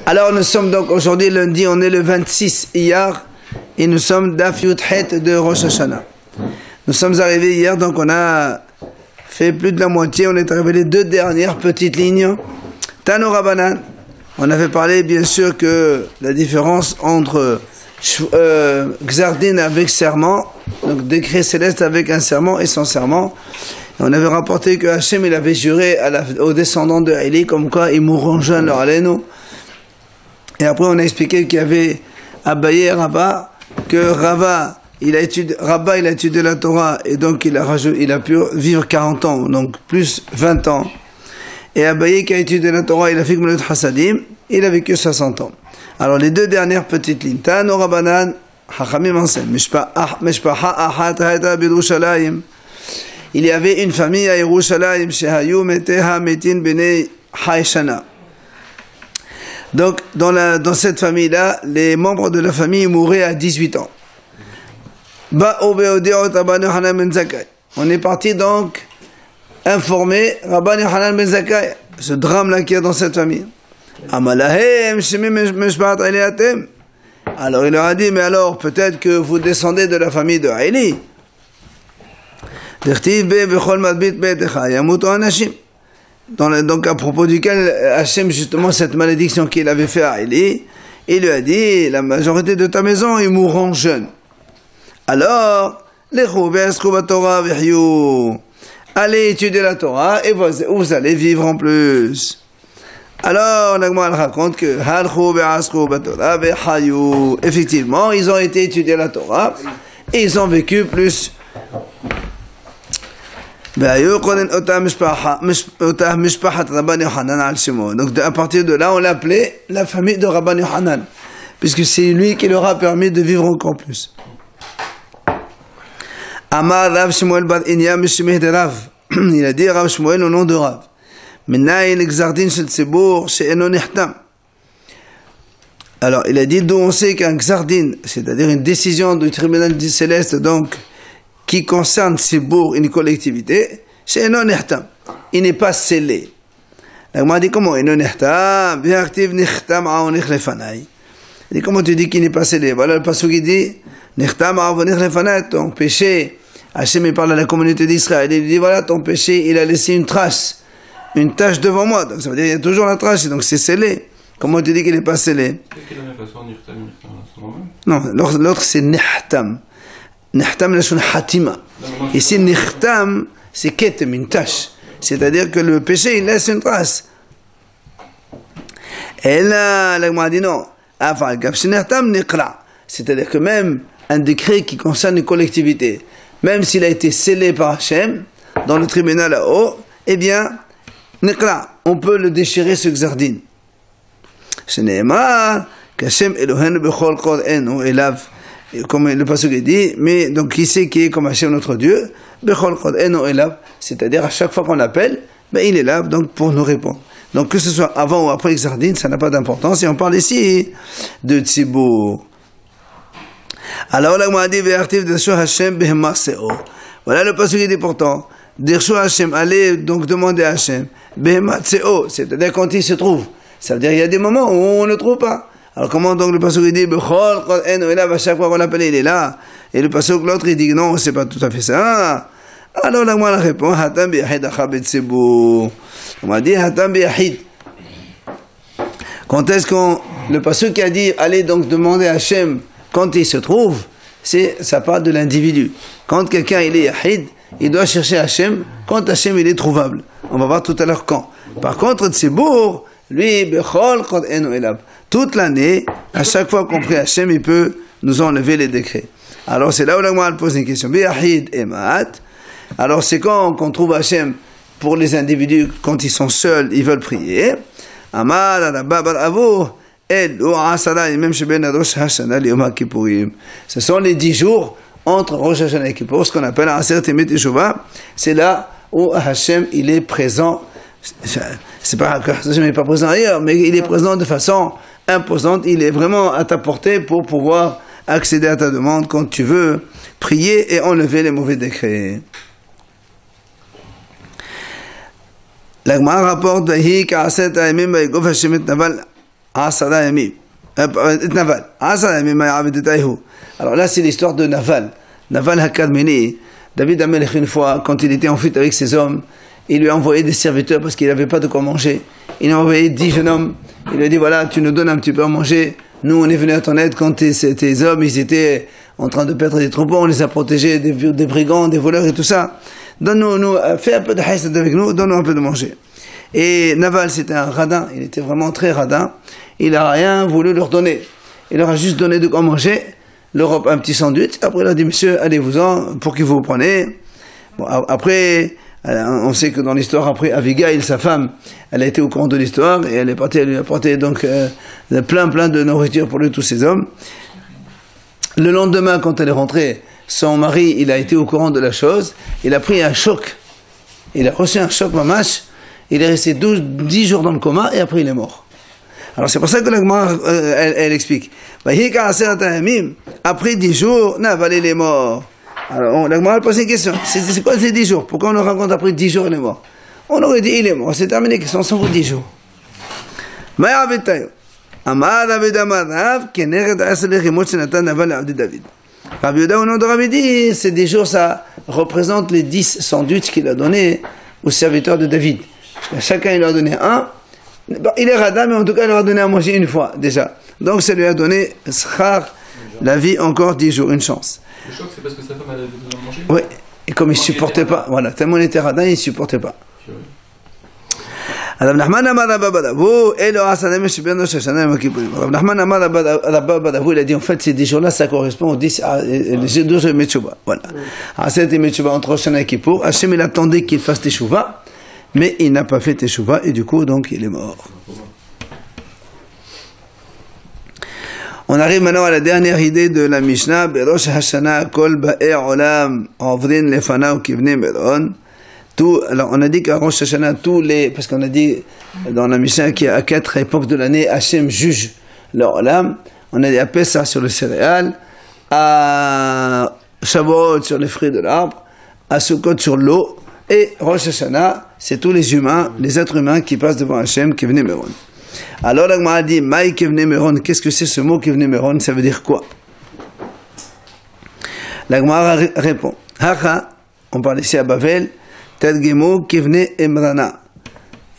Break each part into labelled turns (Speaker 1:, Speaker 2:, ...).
Speaker 1: Alors nous sommes donc aujourd'hui lundi, on est le 26 Iyar et nous sommes Daf Yud Het de Rosh Hashanah. Nous sommes arrivés hier, donc on a fait plus de la moitié, on est arrivé les deux dernières petites lignes. Tano Rabbanan, on avait parlé bien sûr que la différence entre Gzardin avec serment, donc décret céleste avec un serment et sans serment. Et on avait rapporté que Hachem il avait juré aux descendants de Eli comme quoi ils mourront jeunes leur aleno. Et après on a expliqué qu'il y avait Abaye et Rabba, que Rabba il a étudié la Torah et donc il a pu vivre 40 ans, donc plus 20 ans. Et Abaye qui a étudié la Torah, il a fait Gemilut Hasadim, il a vécu 60 ans. Alors les deux dernières petites lignes. Tano Rabbanan, Chachamim enseignent, Mishpacha Achat Haïta B'Yerushalayim. Il y avait une famille à Yerushalayim, Shehayu Meteha Metin Bnei Haishana. Donc dans cette famille-là, les membres de la famille mouraient à 18 ans. On est parti donc informer Rabban Yochanan ben Zakkai, ce drame-là qu'il y a dans cette famille. Alors il leur a dit, mais alors peut-être que vous descendez de la famille de Eli. Donc à propos duquel Hachem, justement, cette malédiction qu'il avait fait à Eli, il lui a dit, la majorité de ta maison, ils mourront jeunes. Alors, allez étudier la Torah et vous allez vivre en plus. Alors, Nagma raconte que effectivement, ils ont été étudier la Torah et ils ont vécu plus. Donc à partir de là, on l'appelait la famille de Rabban Yochanan, puisque c'est lui qui leur a permis de vivre encore plus. Amar Rav Shmuel bar Inya Mishmeh de Rav. Il a dit Rav Shmuel au nom de Rav. Alors, il a dit d'où on sait qu'un Gzardin, c'est-à-dire une décision du tribunal céleste, donc, qui concerne Tzibour, une collectivité, il n'est pas scellé. On m'a dit comment? Il dit comment tu dis qu'il n'est pas scellé? Voilà le passage qui dit ton péché, Hachem il parle à la communauté d'Israël, il dit voilà ton péché, il a laissé une trace, une tache devant moi, donc ça veut dire il y a toujours la trace, donc c'est scellé. Comment tu dis qu'il n'est pas scellé? Non, l'autre c'est Nihtam. Nihtam lashon hatima. Ici Nihtam c'est ketem, une tache, c'est-à-dire que le péché il laisse une trace. Et là, l'agma dit non, c'est-à-dire que même un décret qui concerne une collectivité, même s'il a été scellé par Hachem dans le tribunal là-haut, eh bien, on peut le déchirer ce Gzardin. Comme le passage dit, mais donc qui c'est qui est comme Hachem notre Dieu, c'est-à-dire à chaque fois qu'on l'appelle, ben, il est là donc pour nous répondre. Donc que ce soit avant ou après le Gzardin, ça n'a pas d'importance, et on parle ici de Tzibour. Alors là, on a dit voilà le passage qui dit pourtant, allez donc demander à Hachem, c'est-à-dire quand il se trouve. Ça veut dire qu'il y a des moments où on ne le trouve pas. Alors comment donc le passage dit, à chaque fois qu'on l'appelle, il est là. Et le passage l'autre, il dit non, c'est pas tout à fait ça. Alors là, moi, la réponse, on m'a dit, quand est-ce qu'on, le passage qui a dit, allez donc demander à Hachem, quand il se trouve, ça part de l'individu. Quand quelqu'un il est yahid, il doit chercher Hachem quand Hachem il est trouvable. On va voir tout à l'heure quand. Par contre, Tzibour, lui, toute l'année, à chaque fois qu'on prie Hachem, il peut nous enlever les décrets. Alors c'est là où la pose une question. Alors c'est quand qu'on trouve Hachem pour les individus, quand ils sont seuls, ils veulent prier. Amar Rabba bar Avo. Ce sont les 10 jours entre Rosh Hashanah et Kippour, ce qu'on appelle Aseret Yemet Teshuvah. C'est là où Hachem il est présent. C'est pas que Hachem n'est pas présent ailleurs, mais il est présent de façon imposante. Il est vraiment à ta portée pour pouvoir accéder à ta demande quand tu veux prier et enlever les mauvais décrets. La Gemara rapporte Asara Yamim. Naval. Asara Yamim Ma'avid Taïhu. Alors là, c'est l'histoire de Naval. Naval Hakadmeni. David Amelech, une fois, quand il était en fuite avec ses hommes, il lui a envoyé des serviteurs parce qu'il n'avait pas de quoi manger. Il a envoyé 10 jeunes hommes. Il lui a dit, voilà, tu nous donnes un petit peu à manger. Nous, on est venus à ton aide quand tes hommes, ils étaient en train de perdre des troupeaux. On les a protégés des brigands, des voleurs et tout ça. Donne-nous, fais un peu de haïsad avec nous, donne-nous un peu de manger. Et Naval, c'était un radin. Il était vraiment très radin. Il n'a rien voulu leur donner. Il leur a juste donné de quoi manger. L'Europe, un petit sandwich. Après, il a dit, monsieur, allez-vous-en, pour que vous preniez. Bon, après, on sait que dans l'histoire, après, Abigail, sa femme, elle a été au courant de l'histoire, et elle est partie, elle lui a apporté donc plein de nourriture pour lui, tous ses hommes. Le lendemain, quand elle est rentrée, son mari, il a été au courant de la chose, il a pris un choc. Il a reçu un choc, mamash. Il est resté 10 jours dans le coma, et après, il est mort. Alors c'est pour ça que la Gemara, elle explique. Après 10 jours, Naval il est mort. Alors la Gemara pose une question. C'est quoi ces 10 jours? Pourquoi on nous raconte après 10 jours il est mort? On aurait dit il est mort. C'est terminé, question, on s'en fout 10 jours. Amar David Amar Rav, Keneret Asle Rimot Shenatan Naval Abdi David. Rabbi Yehuda au nom de Rabbi dit, ces 10 jours ça représente les 10 sandwichs qu'il a donnés aux serviteurs de David. Chacun il a donné un. Bon, il est radin, mais en tout cas, il leur a donné à manger une fois, déjà. Donc, ça lui a donné, schar, la vie, encore 10 jours, une chance.
Speaker 2: Le choc, c'est parce que sa femme a donné à manger?
Speaker 1: Oui, et comme il ne supportait pas, voilà, tellement il était radin, il ne supportait pas. Alors, Nahman Amar Rabba Badavu, Elo Hasanem Shibeno Shashana Yom Kippurim. Alors, Nahman Amar Rabba Badavu, il a dit, en fait, ces 10 jours-là, ça correspond aux 10 jours de Metchouba. Voilà. À cette Metchouba, entre Rosh Hashanah et Kippour, Hachem, il attendait qu'il fasse Teshuvah. Mais il n'a pas fait Teshuvah et du coup, donc, il est mort. On arrive maintenant à la dernière idée de la Mishnah. Berosh Hashanah kol ba'er olam ovrin lefana ou kivne meron. Alors, on a dit qu'à Rosh Hashanah, parce qu'on a dit dans la Mishnah qu'à 4 époques de l'année, Hachem juge leur olam. On a dit à Pessah sur le céréal, à Shavuot sur les fruits de l'arbre, à Sukkot sur l'eau. Et Rosh Hashanah, c'est tous les humains, les êtres humains qui passent devant Hachem, Kivne Meron. Alors la Gemara dit, Maï Kivne Meron, qu'est-ce que c'est ce mot Kivne Meron? Ça veut dire quoi? La Gemara répond, Hacha, on parle ici à Bavel, Tadgemo Kivne Emrana.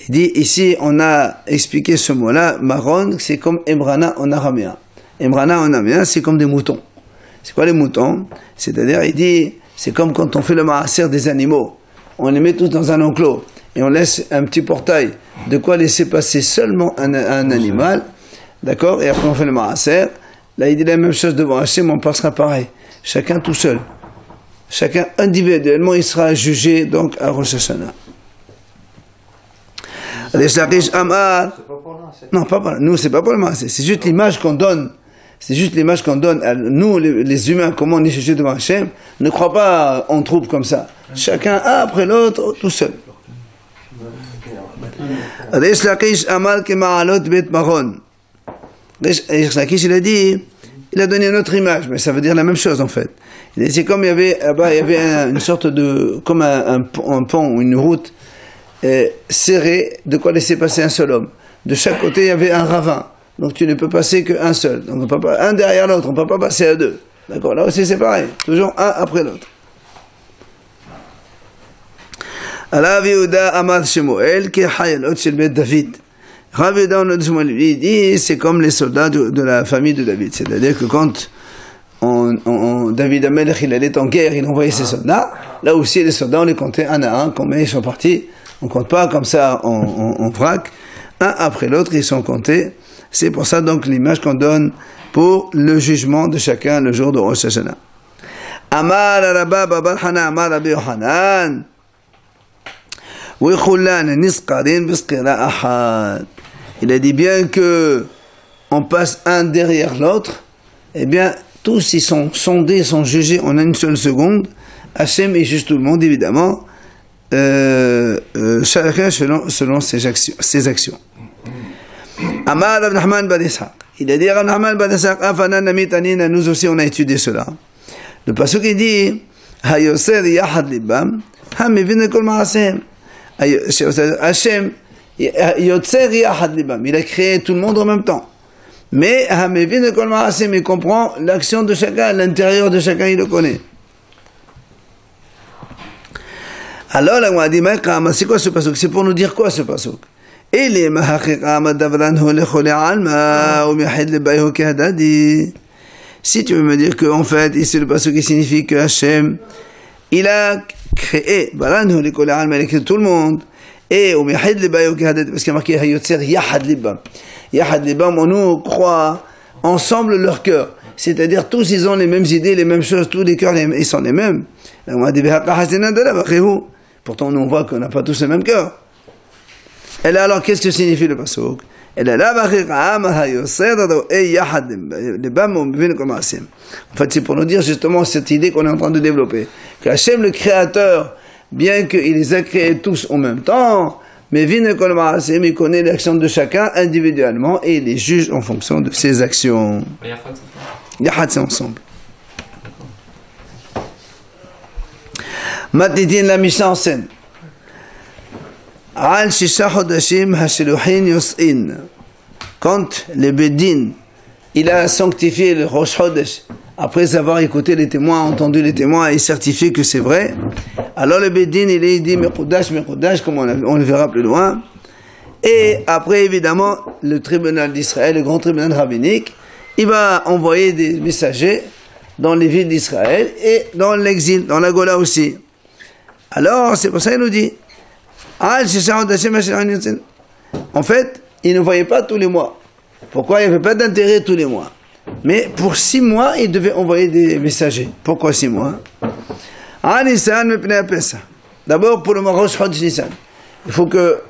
Speaker 1: Il dit, ici, on a expliqué ce mot-là, Maron, c'est comme Emrana en araméen. Emrana en araméen, c'est comme des moutons. C'est quoi les moutons? C'est-à-dire, il dit, c'est comme quand on fait le maaser des animaux. On les met tous dans un enclos et on laisse un petit portail, de quoi laisser passer seulement un animal, d'accord? Et après on fait le maaser. Là il dit la même chose devant Hachem, on passera pareil. Chacun tout seul. Chacun individuellement, il sera jugé donc à Rosh Hashanah. Non, pas pour nous, c'est pas pour le maaser. C'est juste l'image qu'on donne. C'est juste l'image qu'on donne à nous, les humains, comment on est jugés devant Hachem. Ne crois pas en troupe comme ça. Chacun un après l'autre, tout seul. Reish Lakish Amar Kema'alot Bet Maron. Reish Lakish, il a dit, il a donné une autre image, mais ça veut dire la même chose en fait. C'est comme il y avait une sorte de, comme un pont ou une route serrée, de quoi laisser passer un seul homme. De chaque côté, il y avait un ravin. Donc tu ne peux passer qu'un seul. Donc on peut pas, un derrière l'autre, on ne peut pas passer à deux. D'accord? Là aussi c'est pareil. Toujours un après l'autre. Rabbi Yehuda Amar Shemuel qui Hayalot Shel Bet David. Rabbi Yehuda on dit c'est comme les soldats de la famille de David. C'est-à-dire que quand David Amelech il allait en guerre, il envoyait ses soldats. Là aussi les soldats on les comptait un à un. Combien ils sont partis? On compte pas comme ça en vrac. Un après l'autre ils sont comptés. C'est pour ça donc l'image qu'on donne pour le jugement de chacun le jour de Rosh Hashanah. Amar Rabba Bar Hana Amar Rabbi Yochanan. Il a dit bien que on passe un derrière l'autre, eh bien tous ils sont sondés, sont jugés en une seule seconde. Hachem il juge tout le monde évidemment, chacun selon ses actions. Amar Rav Nachman ben Ishaq. Il a dit Rav Nachman ben Ishaq, Afana namit anina, nous aussi on a étudié cela. Le pasuk il dit Hayoser yahad libam, hamivin kol ma'asehem. Hachem, Yotzer Yahad Libam. Il a créé tout le monde en même temps. Mais Hamevin Kol Ma'asim, il comprend l'action de chacun, l'intérieur de chacun, il le connaît. Alors, la Gemara dit, c'est quoi ce pasuk? C'est pour nous dire quoi ce pasuk? Si tu veux me dire qu'en fait, ici le pasuk qui signifie que Hachem, il a créé, il a créé tout le monde, et parce qu'il y a marqué Yahad Libam. Yahad Libam, on nous croit ensemble leur cœur. C'est-à-dire, tous ils ont les mêmes idées, les mêmes choses, tous les cœurs, ils sont les mêmes. Pourtant, nous on voit qu'on n'a pas tous le même cœur. Et là, alors, qu'est-ce que signifie le pasuk? En fait, c'est pour nous dire justement cette idée qu'on est en train de développer. Que Hachem, le Créateur, bien qu'il les a créés tous en même temps, mais il connaît l'action de chacun individuellement et il les juge en fonction de ses actions. Yahad, c'est ensemble. Matidin, la Mishnah enseigne. Al Shisha Chodashim Hashiluhin Yos'in. Quand le Bedin, il a sanctifié le Rosh Chodesh, après avoir écouté les témoins, entendu les témoins et certifié que c'est vrai, alors le Bedin, il dit Mechudash, comme on le verra plus loin. Et après, évidemment, le tribunal d'Israël, le grand tribunal rabbinique, il va envoyer des messagers dans les villes d'Israël et dans l'exil, dans la Gola aussi. Alors, c'est pour ça qu'il nous dit, en fait, il ne voyait pas tous les mois. Pourquoi? Il n'y avait pas d'intérêt tous les mois. Mais pour 6 mois, il devait envoyer des messagers. Pourquoi 6 mois? D'abord, pour le Rosh Chodesh Nissan, il faut que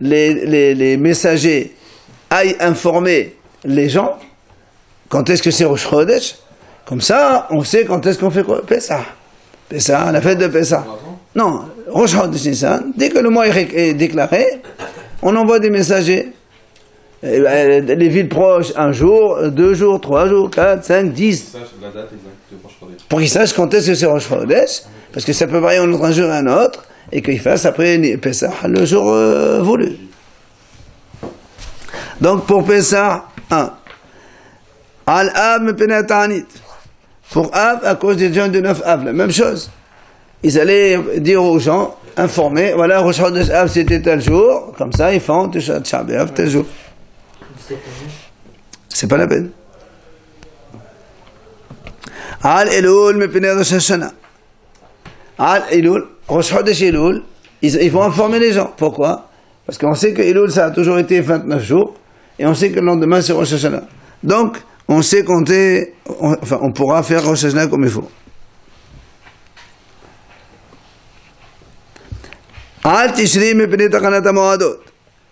Speaker 1: les messagers aillent informer les gens quand est-ce que c'est Rosh Chodesh. Comme ça, on sait quand est-ce qu'on fait Pessah. Pessah, la fête de Pessah. Non, Rosh Chodesh Nissan, dès que le mois est déclaré, on envoie des messagers. Les villes proches, 1 jour, 2 jours, 3 jours, 4, 5, 10. Pour qu'ils sachent quand est-ce que c'est Rosh Chodesh, parce que ça peut varier entre un jour et un autre, et qu'ils fassent après Pessah le jour voulu. Donc pour Pessah, 1. Al-Av mepenat ta'anit. Pour Av, à cause des gens de 9 Av, la même chose. Ils allaient dire aux gens, informer, voilà, Rosh Chodesh Av c'était tel jour, comme ça ils font Tisha B'Av tel jour. C'est pas la peine. Al Elul mepenat Rosh Hashanah. Al Elul, Rosh Chodesh Elul, ils vont informer les gens. Pourquoi? Parce qu'on sait que Elul ça a toujours été 29 jours, et on sait que le lendemain c'est Rosh Hashanah. Donc, on sait compter, on pourra faire Rosh Hashanah comme il faut. Al Tishri mepenat Takanat HaMoadot.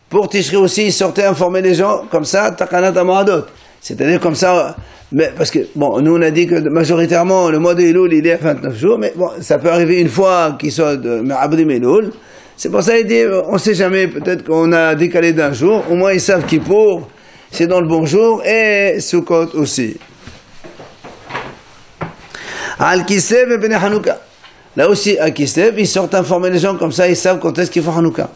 Speaker 1: Pour Tishri aussi, ils sortaient informer les gens, comme ça, Takanat HaMoadot. C'est-à-dire comme ça, mais parce que, bon, nous on a dit que majoritairement, le mois de Elul, il est à 29 jours, mais bon, ça peut arriver une fois qu'il soit de Me'abrim Elul. C'est pour ça qu'il dit, on ne sait jamais, peut-être qu'on a décalé d'un jour, au moins ils savent Kippour, c'est dans le bon jour, et Sukkot aussi. Al Kislev et Bnei Hanouka. Là aussi, à Kislev, ils sortent informer les gens, comme ça ils savent quand est-ce qu'ils font Hanouka.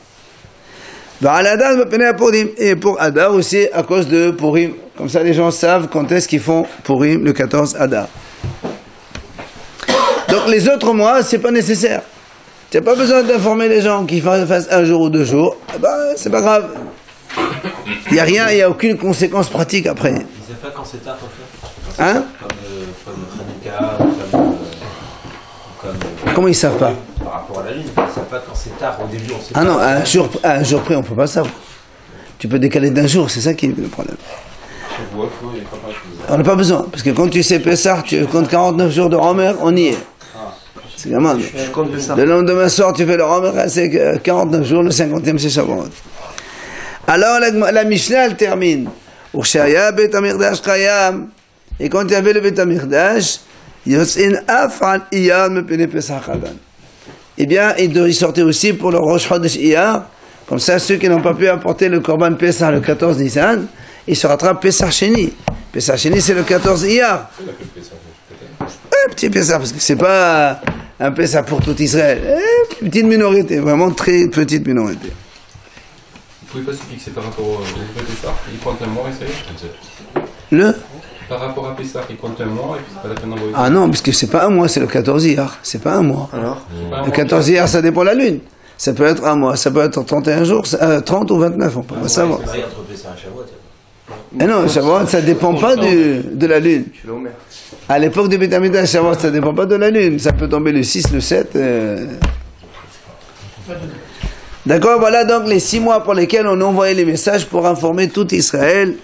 Speaker 1: Et pour Adar aussi, à cause de Purim. Comme ça, les gens savent quand est-ce qu'ils font Purim, le 14 Adar. Donc les autres mois, c'est pas nécessaire. Tu n'as pas besoin d'informer les gens qu'ils fassent 1 jour ou 2 jours. Eh ben, c'est pas grave. Il n'y a rien, il n'y a aucune conséquence pratique après.
Speaker 3: Ils ne savent pas quand c'est tard, en fait.
Speaker 1: Hein?
Speaker 3: Comme Hanouka, comme
Speaker 1: comment ils ne savent pas?
Speaker 3: Par rapport à la lune, ils ne savent pas quand c'est tard. Au début, on sait
Speaker 1: pas. Ah non, un jour près, on ne peut pas savoir. Tu peux décaler d'1 jour, c'est ça qui est le problème. On n'a pas besoin, parce que quand tu sais Pessah, tu comptes 49 jours de Romer, on y est. C'est gamin. Le lendemain soir, tu fais le Romer, c'est 49 jours, le 50e, c'est Shavuot. Alors la Mishnah, elle termine. Et quand il y avait le Bet HaMikdash, eh bien, il sortait aussi pour le Rosh Chodesh Iyar. Comme ça, ceux qui n'ont pas pu apporter le Korban Pessah le 14 Nissan, ils se rattrapent Pessah Sheni. Pessah Sheni, c'est le 14 Iyar. Un petit Pessah, parce que c'est pas un Pessah pour tout Israël. Une petite minorité, vraiment très petite minorité.
Speaker 2: pouvez pas se fixer par rapport au Pessah, il compte un mois et ça y est.
Speaker 1: Le
Speaker 2: Par rapport à Pessah, il compte un mois et puis c'est pas la peine d'envoyer.
Speaker 1: Ah non, parce que c'est pas un mois, c'est le 14 Iyar. C'est pas un mois.
Speaker 4: Alors
Speaker 1: Le 14 Iyar, ça dépend de la lune. Ça peut être un mois, ça peut être 31 jours, 30 ou 29, on peut pas savoir.
Speaker 3: C'est entre Pessah et Shavuot.
Speaker 1: Et non, Shavuot, ça dépend pas de la lune.
Speaker 4: Je suis l'Omer.
Speaker 1: À l'époque du Beth Amikdash, Shavuot, ça dépend pas de la lune. Ça peut tomber le 6, le 7. D'accord, voilà donc les 6 mois pour lesquels on envoyait les messages pour informer tout Israël,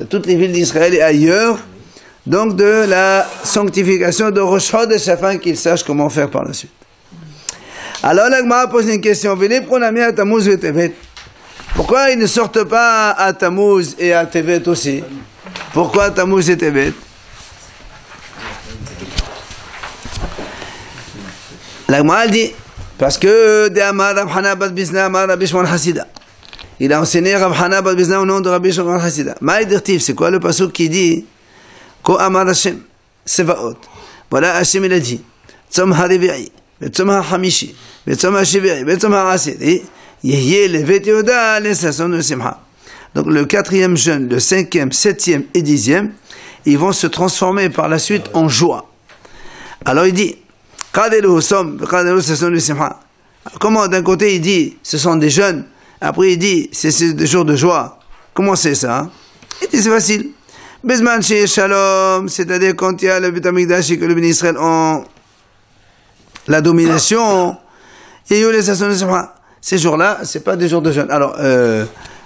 Speaker 1: toutes les villes d'Israël et ailleurs, donc de la sanctification de Rosh Chodesh afin qu'ils sachent comment faire par la suite. Alors la Gemara pose une question. Pourquoi ils ne sortent pas à Tammuz et à Tevet aussi? Pourquoi Tammuz et Tevet? La Gemara dit parce que de Amar Rab Hana bat Bizna Amar Rabbi Shimon Hassida. Il a enseigné Rab Hana bat Bizna au nom de Rabbi Shimon Hassida. Maïdirtif, c'est quoi le pasuk qui dit Ko Amar Hashem Sevaot. Voilà, Hashem il a dit Tzom HaRevi'i Tzom HaChamishi Tzom HaShevi'i Tzom HaAsiri Yehiye Levet Yehuda L'Esasson de Simcha. Donc le 4e jeûne, le 5e, 7e et 10e, ils vont se transformer par la suite en joie. Alors il dit comment d'un côté il dit ce sont des jeûnes, après il dit c'est des jours de joie. Comment c'est ça? Il dit c'est facile. Bezman chez Shalom, c'est-à-dire quand il y a le Beth Amikdash et que le Béni Israël ont la domination, ces jours-là, c'est pas des jours de jeûne. Alors,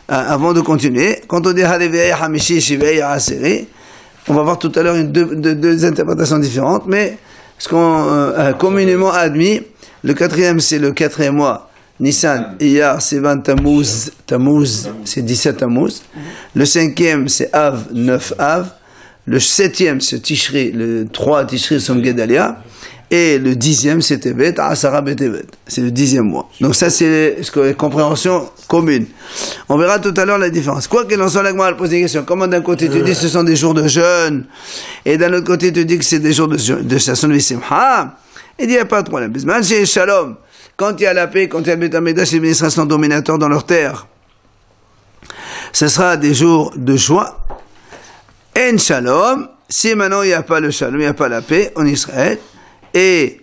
Speaker 1: avant de continuer, quand on dit Harevei Hamishi Shivei Aseri, on va voir tout à l'heure deux interprétations différentes, mais ce qu'on a communément admis, le 4e c'est le 4e mois, Nissan, Iyar, c'est 20 Tammuz, Tammuz c'est 17 Tammuz, le 5e c'est Av, 9 Av, le 7e c'est Tishri, le 3 Tishri Som Gedalia, et le 10e c'est Tevet, Asara Betevet, c'est le 10e mois. Donc ça c'est la compréhension commune. On verra tout à l'heure la différence. Quoi qu'il en soit, la Gemara pose des questions. Comment d'un côté tu dis ce sont des jours de jeûne, et d'un autre côté tu dis que c'est des jours de Sasson Vissimcha, il dit il n'y a pas de problème. Bisman chez Shalom, quand il y a la paix, quand il y a le Beth Amikdash, les ministres sont dominateurs dans leur terre, ce sera des jours de joie. En Shalom, si maintenant il n'y a pas le Shalom, il n'y a pas la paix en Israël, et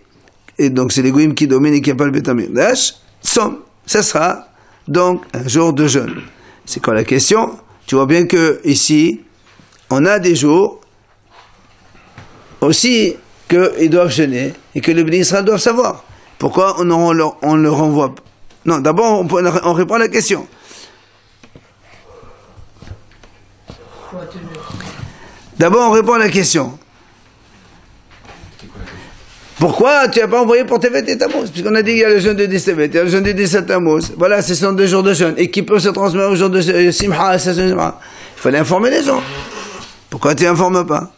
Speaker 1: donc c'est les Goïms qui dominent et qui n'ont pas le Beth Amikdash, ça sera donc un jour de jeûne. C'est quoi la question? Tu vois bien que ici, on a des jours aussi qu'ils doivent jeûner et que les bénis Israël doivent savoir. Pourquoi on le renvoie? Non, d'abord on répond à la question. D'abord on répond à la question. Pourquoi tu n'as pas envoyé pour Tevet et Tammuz? Puisqu'on a dit qu'il y a le jeûne de 10 Tevet, il y a le jeûne de 17 Tammuz. Voilà, ce sont 2 jours de jeûne. Et qui peuvent se transmettre au jour de Simcha. Il fallait informer les gens. Pourquoi tu n'informes pas?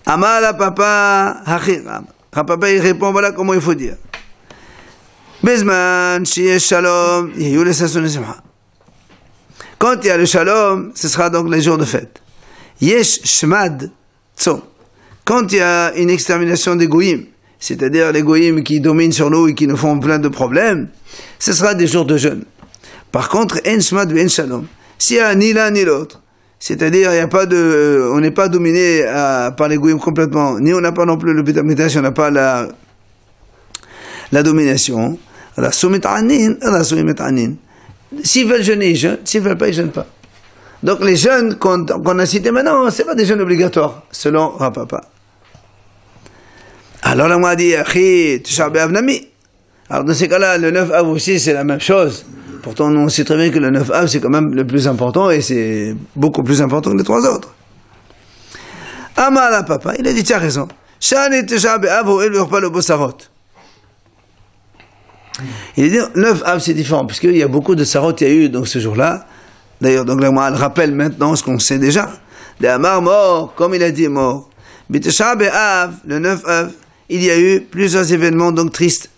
Speaker 1: Amar la papa Hachiram. Papa il répond, voilà comment il faut dire. Bezman, Shiesh Shalom, Yehiyu L'Esasson Simcha. Quand il y a le Shalom, ce sera donc les jours de fête. Yesh Shmad Tzom. Quand il y a une extermination des goïms, c'est-à-dire les goïms qui dominent sur nous et qui nous font plein de problèmes, ce sera des jours de jeûne. Par contre, en shmad ve en shalom, s'il y a ni l'un ni l'autre, c'est-à-dire il y a pas on n'est pas dominé par les goïms complètement, ni on n'a pas non plus le Beth Amikdash, on n'a pas la domination. S'ils veulent jeûner, ils jeûnent. S'ils veulent pas, ils jeûnent pas. Donc les jeûnes qu'on a cités maintenant, c'est pas des jeûnes obligatoires, selon Rapapa. Alors là, on m'a dit, alors dans ces cas-là, le 9 Av aussi, c'est la même chose. Pourtant, on sait très bien que le 9 Av, c'est quand même le plus important, et c'est beaucoup plus important que les 3 autres. Amar la papa, il a dit, tu as raison. Shani Tisha B'Av, ou il pas le Bossarot. Il a dit, 9 Av, c'est différent, parce qu'il y a beaucoup de Sarot, il y a eu, donc ce jour-là. D'ailleurs, donc, elle rappelle maintenant ce qu'on sait déjà. De Amar mort, comme il a dit mort. B'Tisha B'Av, le 9 Av, il y a eu plusieurs événements donc tristes.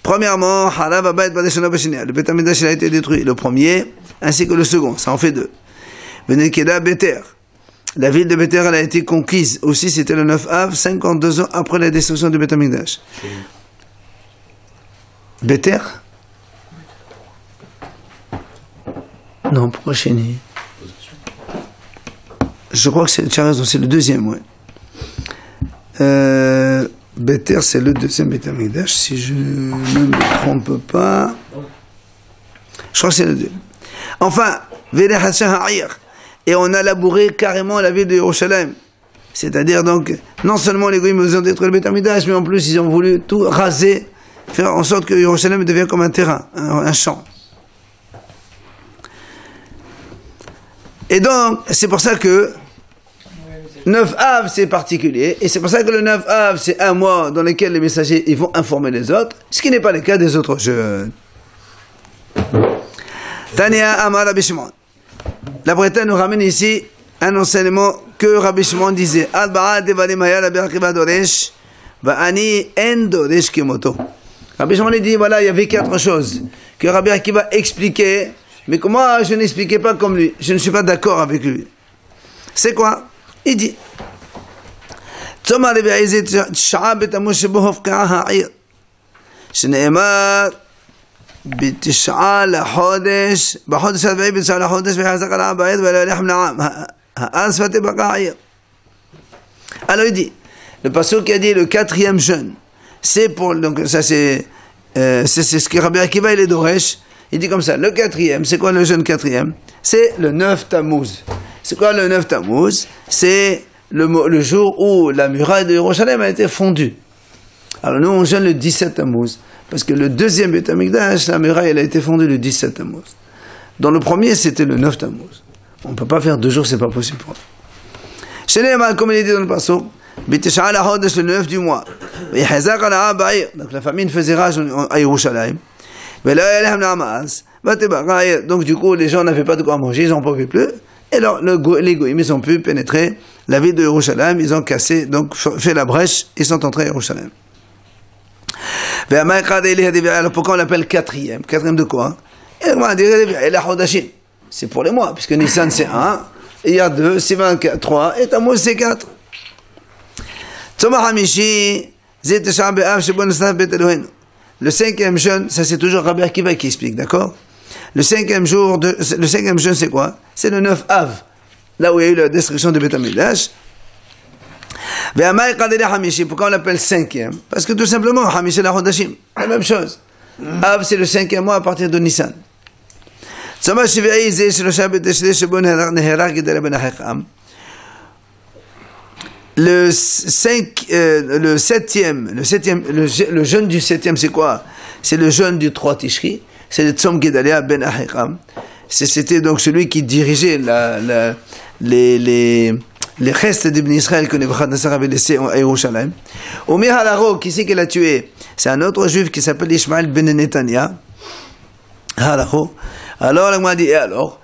Speaker 1: Premièrement, Harav Abayit Badeshana Bashina, le Beth Amikdash a été détruit, le premier ainsi que le second, ça en fait 2. Benekeda Beter, la ville de Beter elle a été conquise, aussi c'était le 9 Av, 52 ans après la destruction du Beth Amikdash. Beter Non, pourquoi Chéni? Je crois que tu as raison, c'est le deuxième, ouais. Beter, c'est le deuxième Beth Amikdash, si je ne me trompe pas. Je crois que c'est le deuxième. Enfin, et on a labouré carrément la ville de Yerushalayim. C'est-à-dire donc, non seulement les goïms ont détruit le Beth Amikdash, mais en plus ils ont voulu tout raser, faire en sorte que Yerushalayim devienne comme un terrain, un champ. Et donc, c'est pour ça que 9 Av, c'est particulier, et c'est pour ça que le 9 Av, c'est un mois dans lequel les messagers ils vont informer les autres, ce qui n'est pas le cas des autres jeunes. Tania Amar Rabbi Shimon. La Bretagne nous ramène ici un enseignement que Rabbi Shimon disait Al-Ba'a Devarim Haya Rabbi Akiva Doresh Va'ani En Doresh Kimoto. Rabbi Shimon dit voilà, il y avait 4 choses que Rabbi Akiva expliquait, mais que moi je n'expliquais pas comme lui, je ne suis pas d'accord avec lui. C'est quoi? Il dit Tzoma Rabbi Aizet Sha'a Betamuz Shebo Hofka'a Ha'ir Shne'emar בתשעה לחודש, בחודש הרביעי בתשעה לחודש ויחזק על העם בעיר ולא ילך מן העם, אז ותבקע העיר. Alors il dit, le pasteur qui a dit le 4e jeûne, c'est pour, donc ça c'est ce que Rabbi Akiva il est d'Oresh, il dit comme ça, le 4e, c'est quoi le jeûne 4e? C'est le 9 Tammuz. C'est quoi le 9 Tammuz? C'est le jour où la muraille de Yerushalayim a été fondue. Alors nous on jeûne le 17 Tammuz. Parce que le deuxième Beth Amikdash, la muraille, elle a été fondue le 17 Tammuz. Dans le premier, c'était le 9 Tammuz. On ne peut pas faire 2 jours, c'est pas possible pour nous. Chez les Mâles, comme il est dit dans le passage, le 9 du mois. Donc la famine faisait rage à Yerushalayim. Donc du coup, les gens n'avaient pas de quoi manger, ils n'en pouvaient plus. Et alors, les goïms, ils ont pu pénétrer la ville de Yerushalayim, ils ont cassé, donc fait la brèche, ils sont entrés à Yerushalayim. Pourquoi on l'appelle 4e? 4e de quoi? C'est pour les mois, puisque Nissan c'est 1, il y a 2, c'est 23, et Tammuz c'est 4. Le 5e jeûne, ça c'est toujours Rabbi Akiva qui explique, d'accord? Le 5e jeûne c'est quoi? C'est le 9 Av, là où il y a eu la destruction de Beth Amikdash. Pourquoi on l'appelle 5e? Parce que tout simplement, Hamish la Hodashim, la même chose. Av, c'est le 5e mois à partir de Nissan. Le jeûne du 7e, c'est quoi? C'est le jeûne du 3 Tishri, c'est le Tzom Gedalia ben Ahiram. C'était donc celui qui dirigeait les restes d'Ibn Israël que Nebuchadnezzar avait laissés à Yerushalayim. Omer Halaro, qui c'est qu'il a tué? C'est un autre juif qui s'appelle Ishmael ben Netanya. Halaro. Alors, la m'a dit, et alors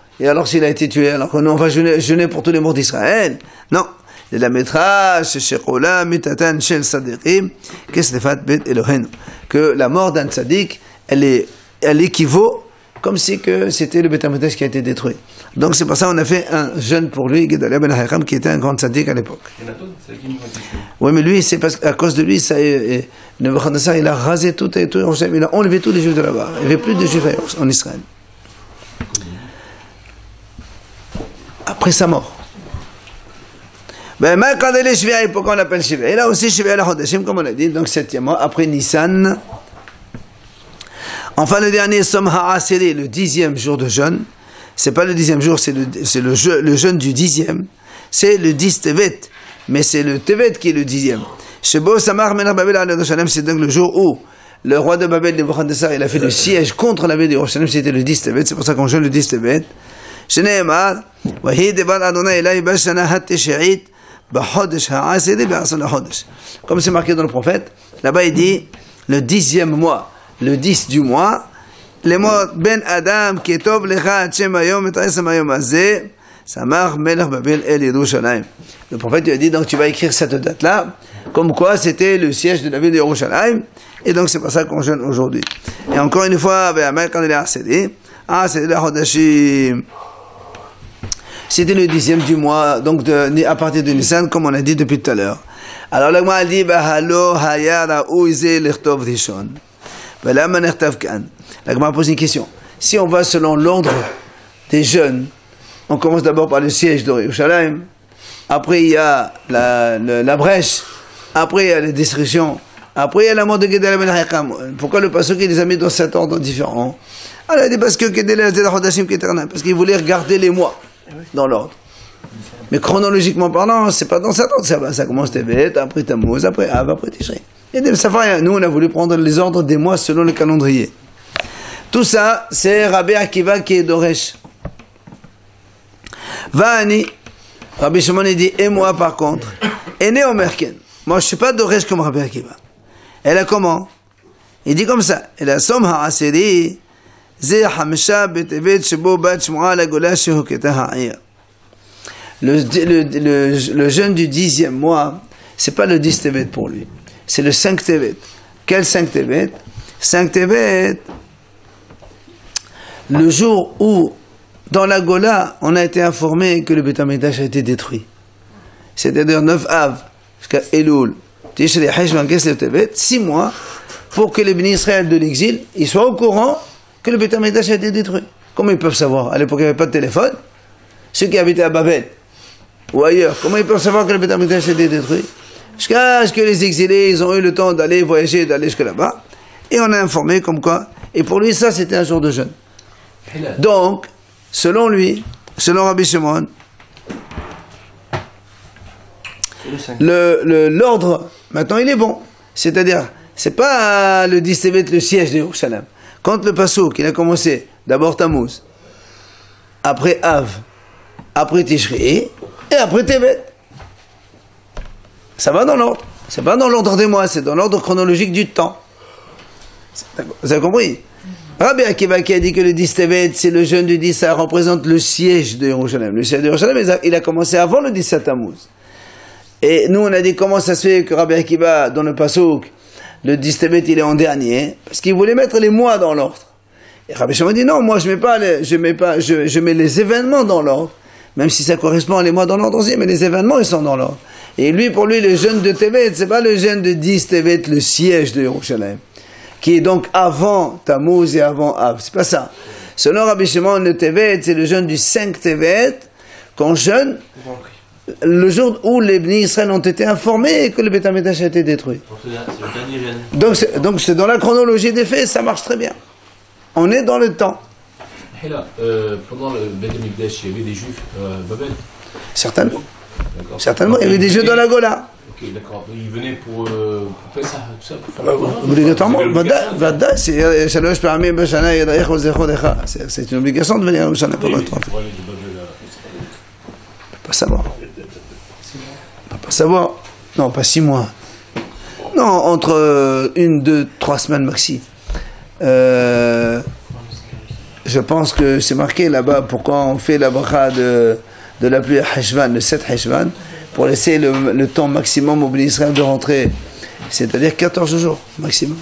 Speaker 1: s'il a été tué, alors que nous on va jeûner pour tous les morts d'Israël? Non. De la métrage, Shechola, Mitatan, Shel Sadiqim, Kesnefat Bet Elohenu. Que la mort d'un tzaddik, elle équivaut comme si que c'était le Beth Amikdash qui a été détruit. Donc c'est pour ça qu'on a fait un jeûne pour lui, Gedalia ben Ahiram, qui était un grand tzaddik à l'époque. Oui, mais lui, c'est parce qu'à cause de lui, Nebuchadnezzar, il a rasé tout, il a enlevé tous les juifs de là-bas. Il n'y avait plus de juifs en Israël. Après sa mort. Pourquoi on l'appelle Shivei? Là aussi, Shivei la Hodashim, comme on l'a dit, donc 7e mois, après Nissan. Enfin, le dernier, Som Ha'aseri, le 10e jour de jeûne. C'est pas le 10e jour, c'est le jeûne du 10e. C'est le 10 Tevet. Mais c'est le Tevet qui est le 10e. Shebo Samar Melech Babel al Yerushalayim, c'est donc le jour où le roi de Babel, Nebuchadnezzar, il a fait le siège contre la ville de Yerushalayim, c'était le 10 Tevet. C'est pour ça qu'on jeûne le 10 Tevet. Shneemar, Wahi Devar Adonai Elai Bashana Hateshe'it, Bahodesh Ha'aseri Ba'asol Hodesh. Comme c'est marqué dans le prophète, là-bas il dit le 10e mois. Le 10 du mois, les mots Ben Adam, Ketov Lecha Hachem Ayom, et Taesam Ayom Azeh, Samar Melech Babel El Yerushalayim. Le prophète lui a dit, donc tu vas écrire cette date-là, comme quoi c'était le siège de la ville de Yerushalayim, et donc c'est pour ça qu'on jeûne aujourd'hui. Et encore une fois, quand il est Asedi, la Hodashim, c'était le 10e du mois, donc à partir de Nissan, comme on a dit depuis tout à l'heure. Alors le Gemara dit, Bahalo Hayara Uize Lechtov Rishon. La Gemara pose une question. Si on va selon l'ordre des jeûnes. On commence d'abord par le siège de Yerushalayim. Après, il y a la brèche. Après, il y a la destruction. Après, il y a la mort de Gedaliah ben Ahikam. Pourquoi le pasuk il les a mis dans 7 ordres différents? Alors, il dit parce que parce qu'il voulait regarder les mois dans l'ordre. Mais chronologiquement parlant, c'est pas dans 7 ordres. Ça commence Tevet, après Tammuz, après Av, après Tishrei. Ça fait rien. Nous, on a voulu prendre les ordres des mois selon le calendrier. Tout ça, c'est Rabbi Akiva qui est Doresh. Va'ani, Rabbi Shimon il dit, et moi par contre, Ene Omerken. Moi, je suis pas Doresh comme Rabbi Akiva. Elle a comment? Il dit comme ça. Elle a Som ha'asiri, Ze hamsha betevet shebo bat shmoa la gola shehuketa ha'ir. Le jeûne du 10e mois, c'est pas le 10 Tevet pour lui. C'est le 5 Tevet. Quel 5 Tevet? 5 Tevet, le jour où, dans la Gola, on a été informé que le Beit HaMikdash a été détruit. C'est-à-dire 9 Av, jusqu'à Elul, Tishrei, Heshvan, Keslev, Tevet, 6 mois, pour que les bénis Israël de l'exil, ils soient au courant que le Beit HaMikdash a été détruit. Comment ils peuvent savoir? À l'époque, il n'y avait pas de téléphone. Ceux qui habitaient à Babel, ou ailleurs, comment ils peuvent savoir que le Beit HaMikdash a été détruit? Jusqu'à ce que les exilés, ils ont eu le temps d'aller voyager, d'aller jusque là-bas. Et on a informé comme quoi. Et pour lui, ça, c'était un jour de jeûne. Donc, selon lui, selon Rabbi Shimon, l'ordre, maintenant, il est bon. C'est-à-dire, c'est pas le 10 Tevet, le siège de Yerushalayim. Quand le Passouk, il a commencé, d'abord Tammuz, après Av, après Tishrei, et après Tevet. Ça va dans l'ordre. C'est pas dans l'ordre des mois, c'est dans l'ordre chronologique du temps. Vous avez compris? Rabbi Akiva qui a dit que le 10 Tevet, c'est le jeûne du 10, ça représente le siège de Yerushalayim. Le siège de Yerushalayim, il a commencé avant le 17 Tammuz. Et nous, on a dit comment ça se fait que Rabbi Akiva, dans le Passouk, le 10 Tevet, il est en dernier, parce qu'il voulait mettre les mois dans l'ordre. Et Rabbi Shimon dit non, moi je mets les événements dans l'ordre, même si ça correspond les mois dans l'ordre aussi, mais les événements, ils sont dans l'ordre. Et lui, pour lui, le jeûne de Tevet, c'est pas le jeûne de 10 Tevet, le siège de Yerushalayim, qui est donc avant Tammuz et avant Av. C'est pas ça. Selon Rabbi Shimon, le Tevet, c'est le jeûne du 5 Tevet, qu'on jeûne le jour où les bénis Israël ont été informés que le Beit HaMikdash a été détruit. Donc c'est dans la chronologie des faits, ça marche très bien. On est dans le temps.
Speaker 3: Et là, pendant le Beit HaMikdash, il y avait des juifs à Babel? Certainement.
Speaker 1: Certainement, il y avait des juifs dans la Gola.
Speaker 3: Ok, d'accord. Ils venaient pour faire ça, tout ça, pour faire
Speaker 1: obligatoirement. C'est une obligation de venir à Yerushalayim pour le temps. On ne peut pas savoir. On ne peut pas savoir. Non, pas 6 mois. Non, entre 1, 2, 3 semaines maxi. Je pense que c'est marqué là-bas pourquoi on fait la bracha de la pluie à Heshvan, le 7 Heshvan, pour laisser le temps maximum au béni Israël de rentrer. C'est-à-dire 14 jours maximum.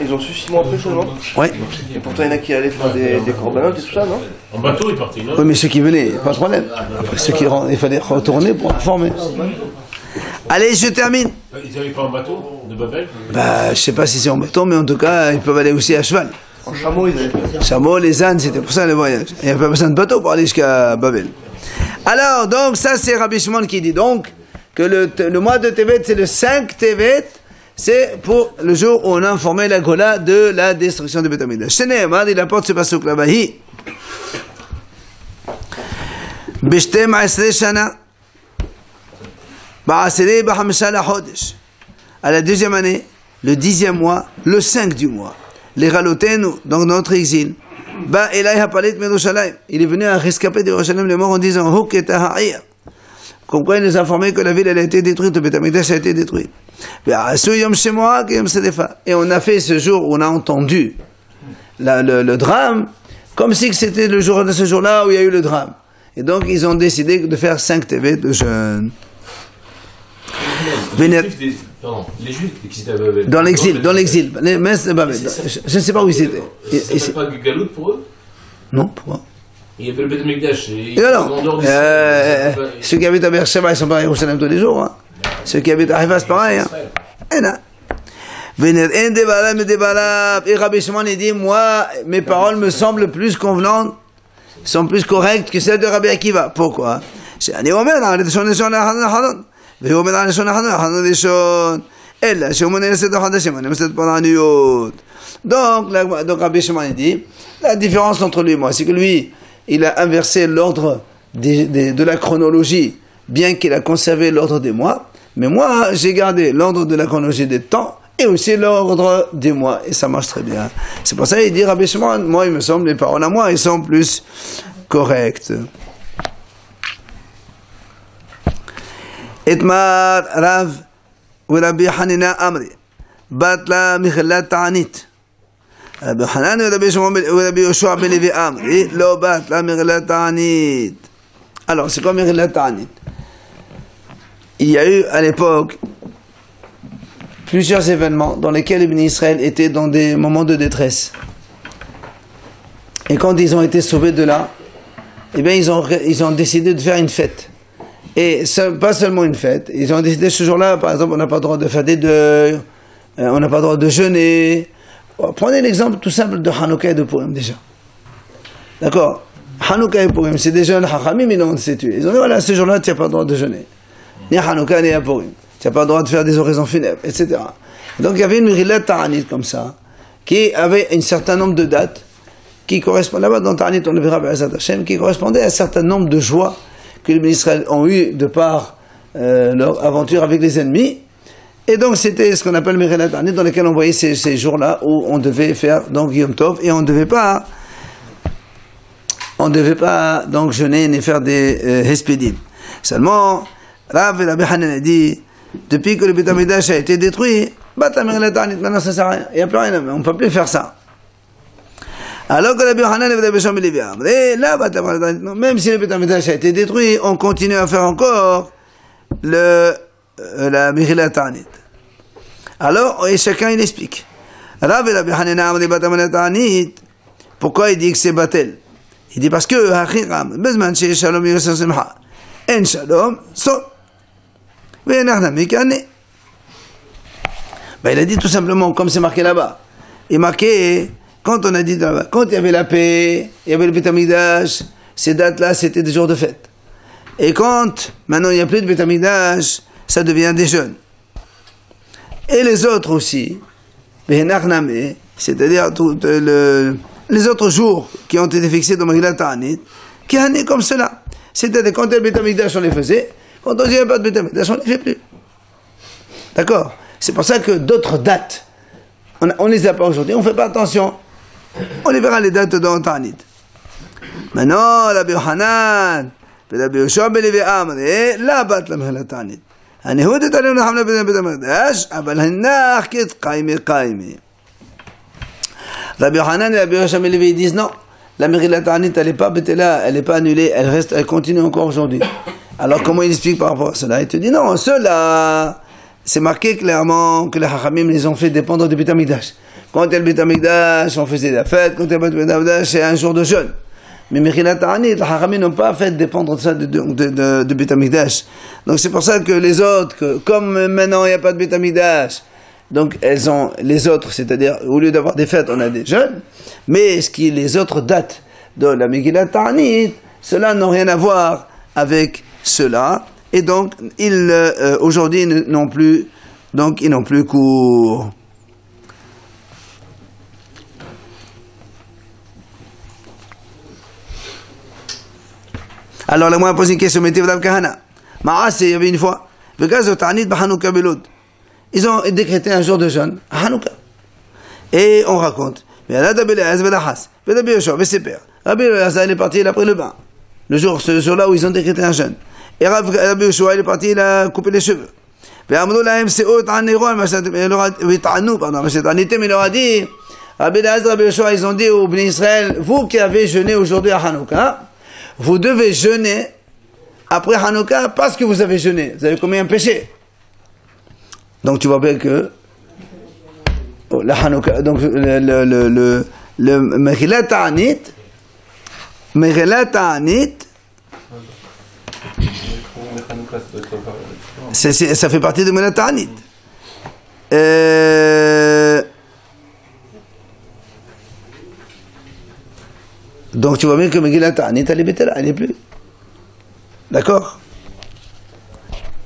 Speaker 4: Ils ont su 6 mois après seulement?
Speaker 1: Oui.
Speaker 4: Et pourtant il y en a qui allaient faire des corbanotes et tout ça, non?
Speaker 2: En bateau, ils partaient, non?
Speaker 1: Oui, mais ceux qui venaient, pas de problème. Après ceux qui rentrent, il fallait retourner pour informer. Allez, je termine.
Speaker 2: Ils n'avaient pas un bateau de Babel?
Speaker 1: Bah, je sais pas si c'est en bateau, mais en tout cas, ils peuvent aller aussi à cheval.
Speaker 4: En chameau, ils allaient faire.
Speaker 1: Chameau, les ânes, c'était pour ça le voyage. Il n'y a pas besoin de bateau pour aller jusqu'à Babel. Alors, donc, ça, c'est Rabbi Shimon qui dit donc que le mois de Tevet, c'est le 5 Tevet, c'est pour le jour où on a informé la Gola de la destruction de Beit HaMikdash. Shneimar, il apporte ce pasuk là-bas. B'shtem asre shana, ba'asre b'hamsha lachodesh. À la 2e année, le 10e mois, le 5 du mois. Les Ralotenu, dans notre exil. Ba Elai Hapalit Yerushalayim. Il est venu à rescaper de Yerushalayim les morts en disant Huketa Ha'ir. Comme quoi il nous a informé que la ville elle a été détruite, le Beit HaMikdash a été détruit. Et on a fait ce jour où on a entendu le drame, comme si c'était le jour de ce jour-là où il y a eu le drame. Et donc ils ont décidé de faire 5 TV de jeûne.
Speaker 3: Les Juifs qui étaient à Babel.
Speaker 1: Dans l'exil. Les messes de Babel. Je ne sais pas où ils étaient.
Speaker 3: C'était pas Galout pour eux?
Speaker 1: Non, pourquoi?
Speaker 3: Il y avait le Beit HaMikdash.
Speaker 1: Et alors, ceux qui habitent à Beersheba, ils ne sont pas à Yerushalayim tous les jours. Hein. Ceux qui habitent à Haïfa, c'est pareil. Hein. Et Rabbi Shimon dit, moi, mes paroles me semblent plus convenantes sont plus correctes que celles de Rabbi Akiva. Pourquoi? Donc Rabbi Shimon dit, la différence entre lui et moi, c'est que lui, il a inversé l'ordre de la chronologie, bien qu'il a conservé l'ordre des mois, mais moi, j'ai gardé l'ordre de la chronologie des temps, et aussi l'ordre des mois, et ça marche très bien. C'est pour ça qu'il dit, Rabbi Shimon, moi, il me semble, les paroles à moi, ils sont plus correctes. Etmar Rav Rabbi Hanina Amri Batla Michelat Ta'anit Rabbi Hanan Rabbi Shimon Rabbi Yoshua ben Levi Amri Lo Batla Michelat Ta'anit. Alors, c'est quoi Michelat Ta'anit? Il y a eu à l'époque plusieurs événements dans lesquels les bénis Israël étaient dans des moments de détresse. Et quand ils ont été sauvés de là, eh bien ils ont décidé de faire une fête. Et pas seulement une fête, ils ont décidé ce jour-là, par exemple, on n'a pas le droit de faire des deuils, on n'a pas le droit de jeûner. Prenez l'exemple tout simple de Hanouka et de Purim déjà. D'accord? Hanouka et Purim, c'est des jeunes Hachamim, ils l'ont institué. Ils ont dit voilà, ce jour-là, tu n'as pas le droit de jeûner. Ni à Hanouka, ni à Purim. Tu n'as pas le droit de faire des oraisons funèbres, etc. Et donc il y avait une Michelat Ta'anit comme ça, qui avait un certain nombre de dates, qui correspondent, là-bas dans Ta'anit, on le verra, qui correspondaient à un certain nombre de joies que les bénis Israël ont eu de par leur aventure avec les ennemis. Et donc c'était ce qu'on appelle Michelat Ta'anit, dans lesquels on voyait ces jours-là où on devait faire donc Yom Tov, et on ne devait pas donc jeûner ni faire des Hespédim. Seulement, Rav et Rabbi Hanan a dit, depuis que le Beit HaMikdash a été détruit, maintenant ça sert à rien, il n'y a plus rien, on ne peut plus faire ça. Alors que Rabbi Hanan et Rabbi Shimon ben Levi Amri, là, même si le Beit HaMikdash a été détruit, on continue à faire encore la Michelat Ta'anit. Alors, et chacun il explique. Rav et Rabbi Hanan Amri Michelat Ta'anit, pourquoi il dit que c'est Batel? Il dit parce que Hachiram, Bezman Shei Shalom Yosef Simcha, En Shalom, Sol. Il a dit tout simplement, comme c'est marqué là-bas. Il est marqué, quand on a dit là-bas, quand il y avait la paix, il y avait le Beit HaMikdash, ces dates-là, c'était des jours de fête. Et quand, maintenant, il n'y a plus de Beit HaMikdash, ça devient des jeûnes. Et les autres aussi, c'est-à-dire les autres jours qui ont été fixés dans Michelat Ta'anit, qui en est comme cela. C'est-à-dire quand il y a le Beit HaMikdash, on les faisait. Quand on dit pas de Beit HaMikdash, on ne les fait plus. D'accord? C'est pour ça que d'autres dates, on ne les a pas aujourd'hui, on ne fait pas attention. On les verra les dates dans Ta'anit. Maintenant, Rabbi Hanan, Rabbi Yoshua ben Levi Amri, la bat la Michelat Ta'anit. הנהוד את עלינו לחמנה בית המקדש, אבל הנח כתקיימי קיימי. Rabbi Hanan et Rabbi Yoshua ben Levi disent non, la Michelat Ta'anit, elle n'est pas bétela, elle n'est pas annulée, elle continue encore aujourd'hui. Alors comment il explique par rapport à cela? Il te dit non, cela, c'est marqué clairement que les Hachamim les ont fait dépendre du Beit HaMikdash. Quand il y a le Beit HaMikdash, on faisait la fête, quand il y a le Beit HaMikdash, c'est un jour de jeûne. Mais Michelat Ta'anit, les Hachamim n'ont pas fait dépendre de ça de Beit HaMikdash. Donc c'est pour ça que les autres, comme maintenant il n'y a pas de Beit HaMikdash, donc elles ont les autres, c'est-à-dire au lieu d'avoir des fêtes, on a des jeûnes, mais ce qui les autres dates de la Michelat Ta'anit, cela n'a rien à voir avec cela, et donc ils aujourd'hui ils n'ont plus cours. Alors la moi pose une question, mettez Rav Kahana. Ma'ase, il y avait une fois, Vegazo Ta'anit B'Hanouka Belod. Ils ont décrété un jour de jeûne à Hanouka. Et on raconte, mais Rabbi Eliezer ben Achaz, Rabbi Yoshua ben Seper, Rabbi Eliezer il est parti, il a pris le bain. Ce jour-là où ils ont décrété un jeûne. Et Rabbi Yoshua il est parti, il a coupé les cheveux. Il leur a dit, Rabbi Eliezer, Rabbi Yoshua, ils ont dit aux bénis Israël, vous qui avez jeûné aujourd'hui à Hanouka, vous devez jeûner après Hanouka parce que vous avez jeûné. Vous avez commis un péché. Donc tu vois bien que la Hanouka, donc le Michelat Ta'anit, ça fait partie de Michelat Ta'anit. Donc tu vois bien que Megillat Ta'anit, elle est bétela, elle n'est plus. D'accord?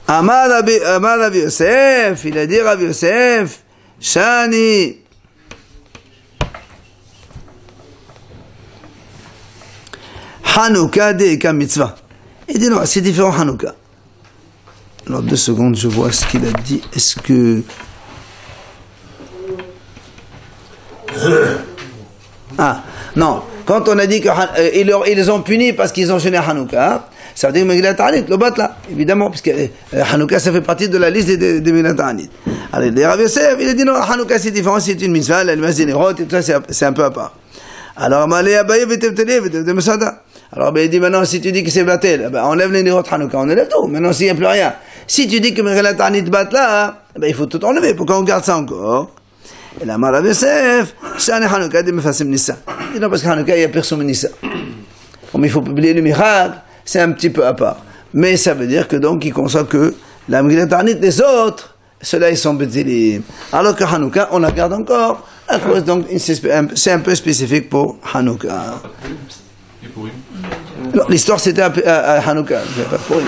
Speaker 1: Amar Rav Yosef, il a dit Rav Yosef, Shani. Hanouka de mitzvah. Il dit non, c'est différent Hanouka. Alors 2 secondes, je vois ce qu'il a dit. Est-ce que... Ah, non. Quand on a dit qu'ils les ont punis parce qu'ils ont jeûné Hanouka, ça veut dire que Megillat Ta'anit, le bat là, évidemment, puisque Hanouka, ça fait partie de la liste des Megillat Ta'anit. Alors, les Rav Yosef, il a dit non, Hanouka c'est différent, c'est une mitzvah, l'almas généraux, et tout ça, c'est un peu à part. Alors, Malé Abaye, alors, il dit maintenant, si tu dis que c'est batel, enlève les nérotes Hanouka, on enlève tout. Maintenant, s'il n'y a plus rien. Si tu dis que Megillat Ta'anit bat là, il faut tout enlever. Pourquoi on garde ça encore? Et là, Rav Yosef, Shani Hanouka, dit Mefasim Nissa. Il dit non, parce que Hanouka, il y a personne Nissa. Comme il faut publier le miracle, c'est un petit peu à part. Mais ça veut dire que donc, il conçoit que la Megillat Ta'anit des autres, ceux-là, ils sont bétélim. Alors que Hanouka, on la garde encore. À cause, donc, c'est un peu spécifique pour Hanouka. L'histoire, c'était à Hanouka. Pas pour